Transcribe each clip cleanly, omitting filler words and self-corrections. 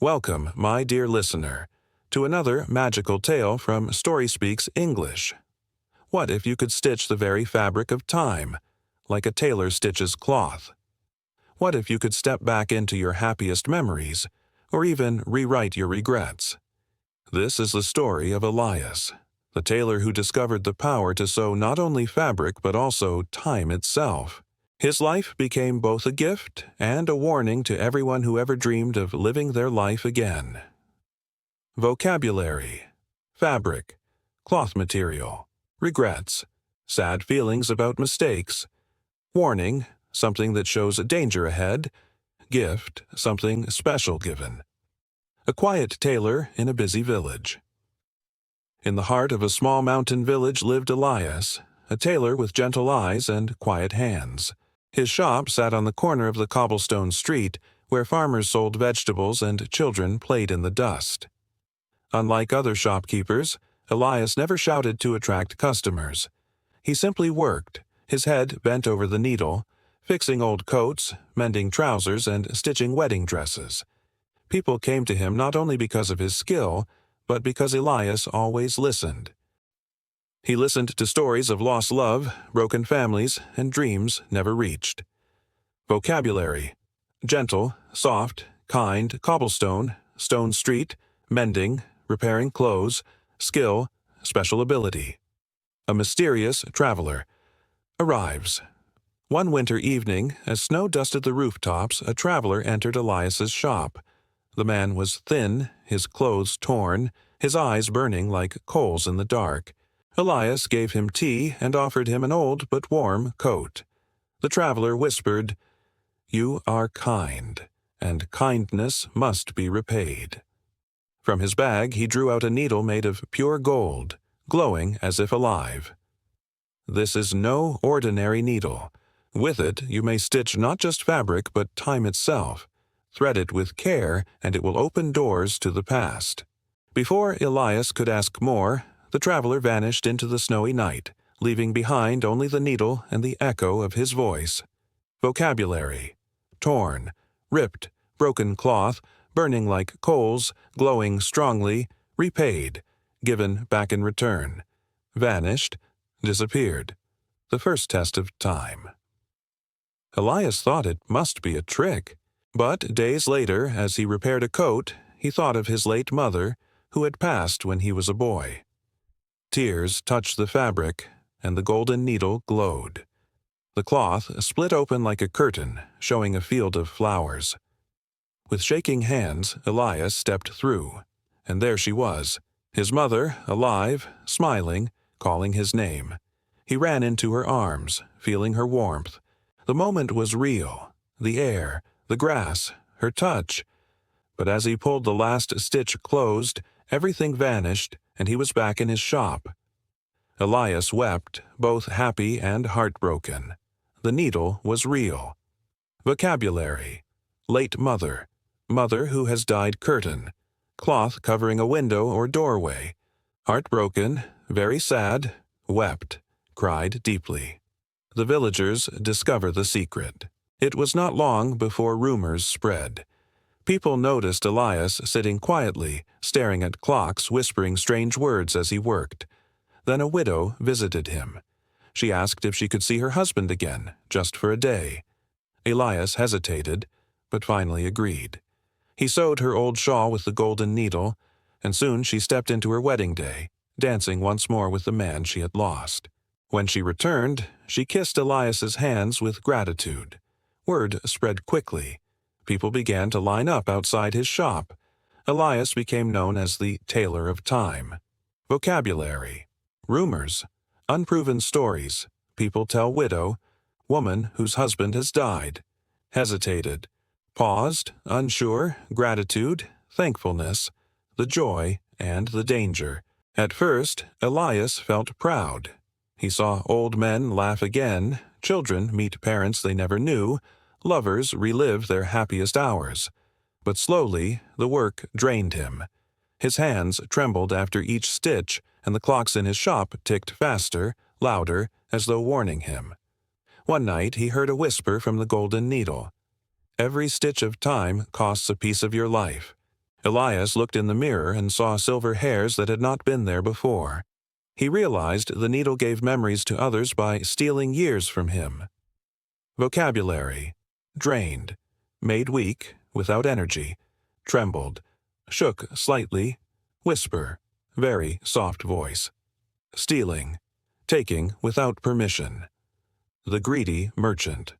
Welcome, my dear listener, to another magical tale from Storyspeak's English. What if you could stitch the very fabric of time, like a tailor stitches cloth? What if you could step back into your happiest memories, or even rewrite your regrets? This is the story of Elias, the tailor who discovered the power to sew not only fabric but also time itself. His life became both a gift and a warning to everyone who ever dreamed of living their life again. Vocabulary: fabric, cloth material, regrets, sad feelings about mistakes, warning, something that shows danger ahead, gift, something special given. A quiet tailor in a busy village. In the heart of a small mountain village lived Elias, a tailor with gentle eyes and quiet hands. His shop sat on the corner of the cobblestone street where farmers sold vegetables and children played in the dust. Unlike other shopkeepers, Elias never shouted to attract customers. He simply worked, his head bent over the needle, fixing old coats, mending trousers, and stitching wedding dresses. People came to him not only because of his skill, but because Elias always listened. He listened to stories of lost love, broken families, and dreams never reached. Vocabulary: gentle, soft, kind, cobblestone, stone street, mending, repairing clothes, skill, special ability. A mysterious traveler. Arrives. One winter evening, as snow dusted the rooftops, a traveler entered Elias's shop. The man was thin, his clothes torn, his eyes burning like coals in the dark. Elias gave him tea and offered him an old but warm coat. The traveler whispered, "You are kind, and kindness must be repaid." From his bag he drew out a needle made of pure gold, glowing as if alive. This is no ordinary needle. With it you may stitch not just fabric but time itself. Thread it with care, and it will open doors to the past. Before Elias could ask more, the traveler vanished into the snowy night, leaving behind only the needle and the echo of his voice. Vocabulary: torn, ripped, broken cloth, burning like coals, glowing strongly, repaid, given back in return, vanished, disappeared. The first test of time. Elias thought it must be a trick. But days later, as he repaired a coat, he thought of his late mother, who had passed when he was a boy. Tears touched the fabric, and the golden needle glowed. The cloth split open like a curtain, showing a field of flowers. With shaking hands, Elias stepped through, and there she was, his mother, alive, smiling, calling his name. He ran into her arms, feeling her warmth. The moment was real, the air, the grass, her touch. But as he pulled the last stitch closed, everything vanished, and he was back in his shop. Elias wept, both happy and heartbroken. The needle was real. Vocabulary: late mother, mother who has dyed curtain, cloth covering a window or doorway. Heartbroken, very sad, wept, cried deeply. The villagers discover the secret. It was not long before rumors spread. People noticed Elias sitting quietly, staring at clocks, whispering strange words as he worked. Then a widow visited him. She asked if she could see her husband again, just for a day. Elias hesitated, but finally agreed. He sewed her old shawl with the golden needle, and soon she stepped into her wedding day, dancing once more with the man she had lost. When she returned, she kissed Elias's hands with gratitude. Word spread quickly. People began to line up outside his shop. Elias became known as the Tailor of Time. Vocabulary: rumors, unproven stories, people tell widow, woman whose husband has died, hesitated, paused, unsure, gratitude, thankfulness, the joy and the danger. At first, Elias felt proud. He saw old men laugh again, children meet parents they never knew, lovers relive their happiest hours. But slowly, the work drained him. His hands trembled after each stitch, and the clocks in his shop ticked faster, louder, as though warning him. One night he heard a whisper from the golden needle. "Every stitch of time costs a piece of your life. Elias looked in the mirror and saw silver hairs that had not been there before. He realized the needle gave memories to others by stealing years from him. Vocabulary: drained, made weak, without energy, trembled, shook slightly, whisper, very soft voice. Stealing, taking without permission. The greedy merchant.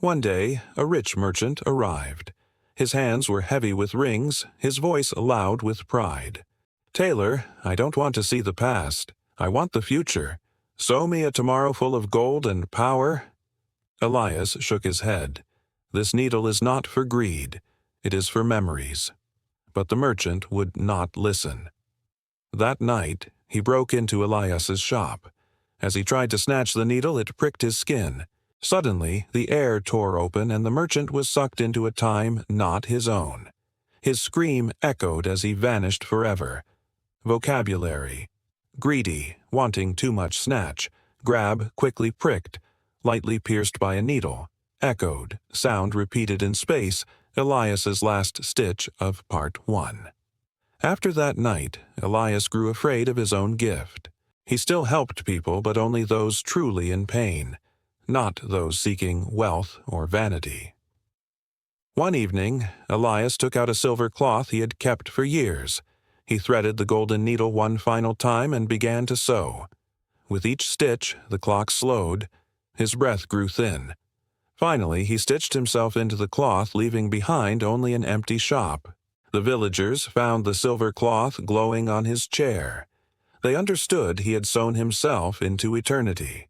One day, a rich merchant arrived. His hands were heavy with rings, his voice loud with pride. "Tailor, I don't want to see the past. I want the future. Sew me a tomorrow full of gold and power." Elias shook his head. "This needle is not for greed. It is for memories." But the merchant would not listen. That night, he broke into Elias's shop. As he tried to snatch the needle, it pricked his skin. Suddenly, the air tore open and the merchant was sucked into a time not his own. His scream echoed as he vanished forever. Vocabulary: greedy, wanting too much snatch, grab, quickly pricked, lightly pierced by a needle, echoed, sound repeated in space, Elias's last stitch of Part 1. After that night, Elias grew afraid of his own gift. He still helped people, but only those truly in pain, not those seeking wealth or vanity. One evening, Elias took out a silver cloth he had kept for years. He threaded the golden needle one final time and began to sew. With each stitch, the clock slowed. His breath grew thin. Finally, he stitched himself into the cloth, leaving behind only an empty shop. The villagers found the silver cloth glowing on his chair. They understood he had sewn himself into eternity.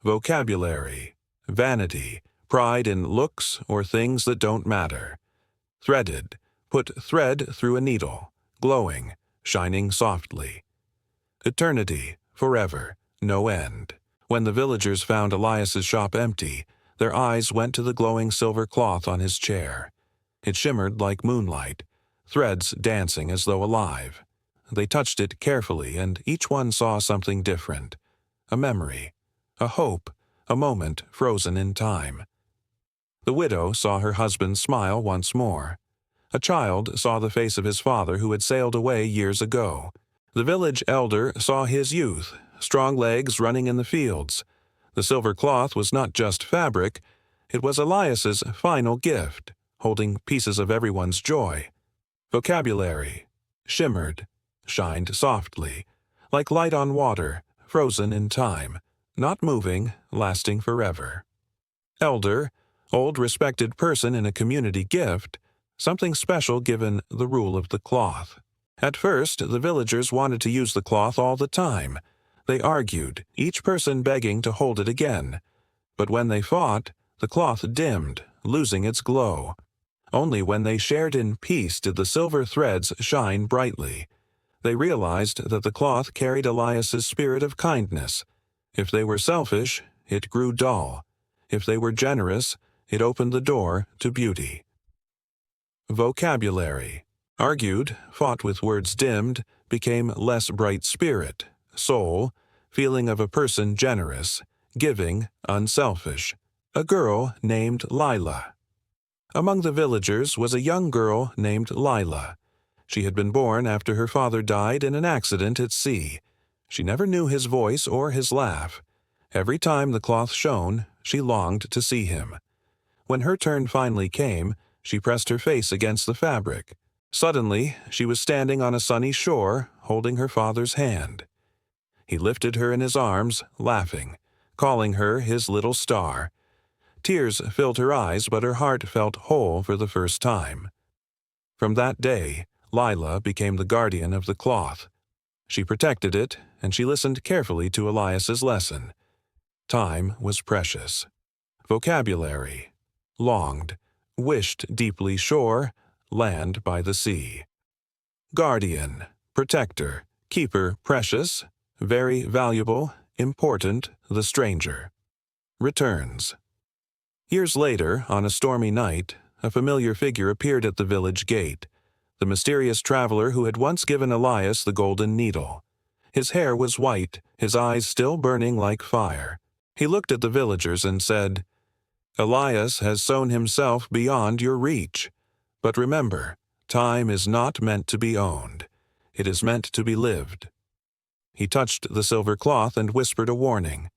Vocabulary: vanity, pride in looks or things that don't matter. Threaded, put thread through a needle, glowing, shining softly. Eternity, forever, no end. When the villagers found Elias's shop empty, their eyes went to the glowing silver cloth on his chair. It shimmered like moonlight, threads dancing as though alive. They touched it carefully, and each one saw something different. A memory, a hope, a moment frozen in time. The widow saw her husband smile once more. A child saw the face of his father who had sailed away years ago. The village elder saw his youth, strong legs running in the fields. The silver cloth was not just fabric, it was Elias's final gift, holding pieces of everyone's joy. Vocabulary: shimmered, shined softly, like light on water, frozen in time, not moving, lasting forever. Elder, old respected person in a community gift, something special given the rule of the cloth. At first, the villagers wanted to use the cloth all the time. They argued, each person begging to hold it again. But when they fought, the cloth dimmed, losing its glow. Only when they shared in peace did the silver threads shine brightly. They realized that the cloth carried Elias's spirit of kindness. If they were selfish, it grew dull. If they were generous, it opened the door to beauty. Vocabulary: argued, fought with words dimmed, became less bright spirit, soul, feeling of a person generous, giving, unselfish. A girl named Lila. Among the villagers was a young girl named Lila. She had been born after her father died in an accident at sea. She never knew his voice or his laugh. Every time the cloth shone, she longed to see him. When her turn finally came, she pressed her face against the fabric. Suddenly, she was standing on a sunny shore, holding her father's hand. He lifted her in his arms, laughing, calling her his little star. Tears filled her eyes, but her heart felt whole for the first time. From that day, Lila became the guardian of the cloth. She protected it, and she listened carefully to Elias's lesson. Time was precious. Vocabulary: longed, wished deeply shore, land by the sea. Guardian, protector, keeper precious, very valuable, important, the stranger. Returns. Years later, on a stormy night, a familiar figure appeared at the village gate, the mysterious traveler who had once given Elias the golden needle. His hair was white, his eyes still burning like fire. He looked at the villagers and said, "Elias has sown himself beyond your reach. But remember, Time is not meant to be owned. It is meant to be lived. He touched the silver cloth and whispered a warning.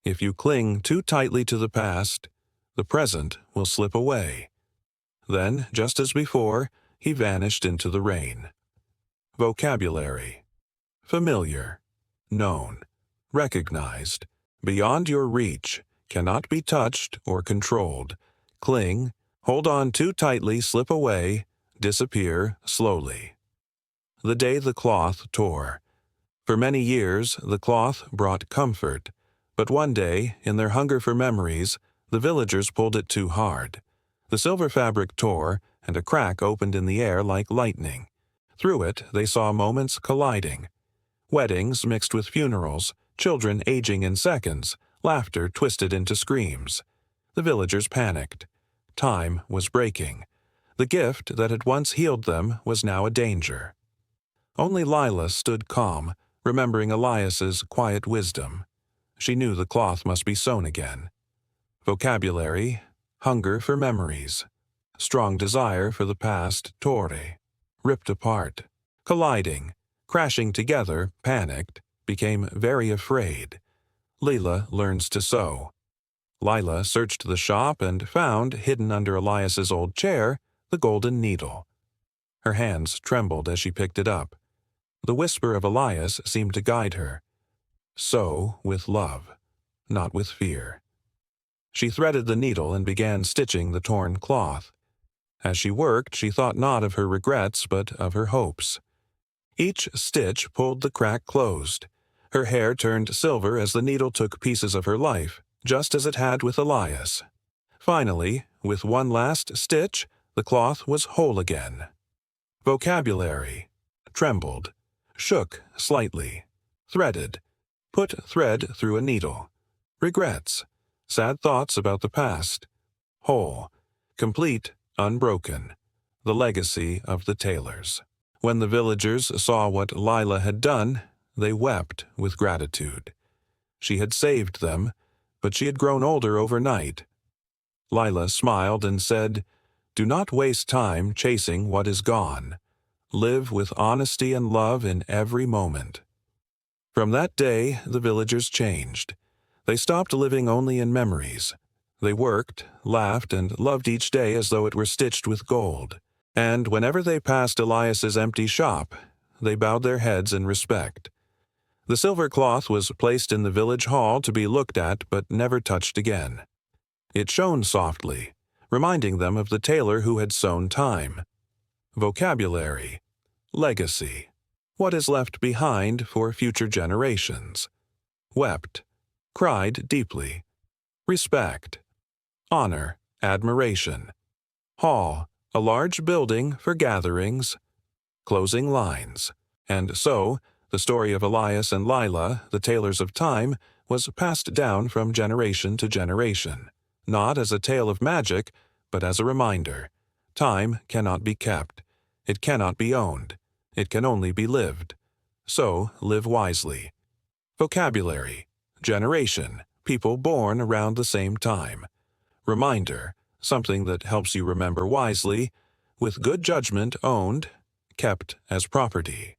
If you cling too tightly to the past, the present will slip away. Then, just as before, he vanished into the rain. Vocabulary: familiar, known, recognized, beyond your reach, cannot be touched or controlled, cling, hold on too tightly, slip away, disappear slowly. The day the cloth tore. For many years, the cloth brought comfort, but one day, in their hunger for memories, the villagers pulled it too hard. The silver fabric tore, and a crack opened in the air like lightning. Through it, they saw moments colliding. Weddings mixed with funerals, children aging in seconds, laughter twisted into screams. The villagers panicked. Time was breaking. The gift that had once healed them was now a danger. Only Lila stood calm, remembering Elias's quiet wisdom. She knew the cloth must be sewn again. Vocabulary: hunger for memories. Strong desire for the past, tore. Ripped apart. Colliding. Crashing together, panicked, became very afraid. Lila learns to sew. Lila searched the shop and found, hidden under Elias's old chair, the golden needle. Her hands trembled as she picked it up. The whisper of Elias seemed to guide her. Sew with love, not with fear. She threaded the needle and began stitching the torn cloth. As she worked, she thought not of her regrets, but of her hopes. Each stitch pulled the crack closed. Her hair turned silver as the needle took pieces of her life, just as it had with Elias. Finally, with one last stitch, the cloth was whole again. Vocabulary: trembled, shook slightly, threaded, put thread through a needle. Regrets: sad thoughts about the past. Whole, complete, unbroken. The legacy of the tailors. When the villagers saw what Lila had done, they wept with gratitude. She had saved them, but she had grown older overnight. Lila smiled and said, "Do not waste time chasing what is gone. Live with honesty and love in every moment." From that day, the villagers changed. They stopped living only in memories. They worked, laughed, and loved each day as though it were stitched with gold. And whenever they passed Elias's empty shop, they bowed their heads in respect. The silver cloth was placed in the village hall to be looked at but never touched again. It shone softly, reminding them of the tailor who had sewn time. Vocabulary: legacy. What is left behind for future generations. Wept, cried deeply. Respect. Honor, admiration. Hall, a large building for gatherings. Closing lines. And so, the story of Elias and Lila, the tailors of time, was passed down from generation to generation, not as a tale of magic, but as a reminder. Time cannot be kept. It cannot be owned. It can only be lived. So, live wisely. Vocabulary: generation, people born around the same time. Reminder, something that helps you remember wisely, with good judgment owned, kept as property.